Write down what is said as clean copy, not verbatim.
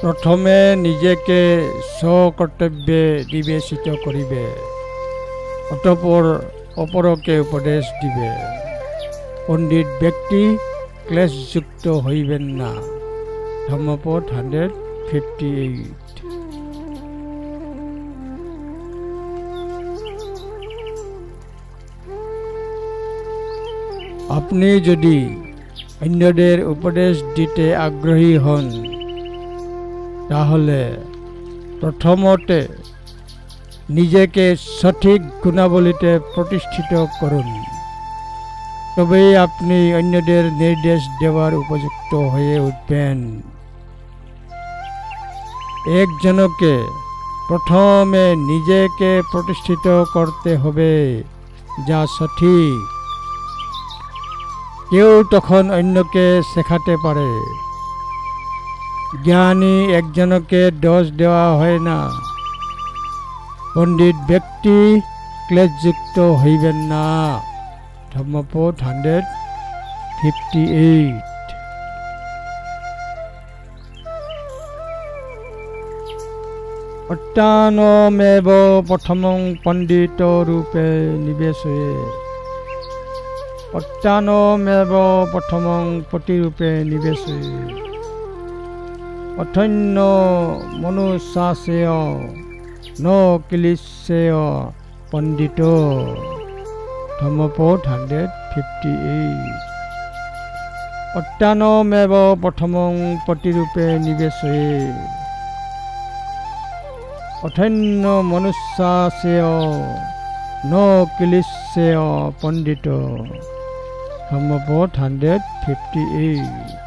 प्रथमे निजेके स्वकर्तव्ये निवेशित करिबे अतःपर अपरके उपदेश दिबे। पंडित व्यक्ति क्लेशयुक्त हইबेन ना। धम्मपद 158। আপনি যদি অন্যদের উপদেশ দিতে আগ্রহী হন তাহলে প্রথমতে নিজেকে সঠিক গুণাবলীতে প্রতিষ্ঠিত করুন, তবেই আপনি অন্যদের নির্দেশ দেওয়ার উপযুক্ত হয়ে উঠবেন। একজনকে প্রথমে নিজেকে প্রতিষ্ঠিত করতে হবে যা সঠিক। কেউ তখন অন্যকে শেখাতে পারে। জ্ঞানী একজনকে দোষ দেওয়া হয় না। पंडित व्यक्ति क्लेशयुक्त हইবেন না। धम्मपद 158। अट्टानमेव प्रथमं पंडित रूपे निवेशयेत्। अट्टानमेव प्रथमं पतिरूपे निवेशयेत्। अथन्य मनुष्यास्य न क्लेशेय पंडितो। धम्मपद 158। अट्टानमेव प्रथमं पतिरूपे निवेशयेत्। अथन्य मनुष्यास्य न क्लेशेय पंडितो। धम्मपद 158।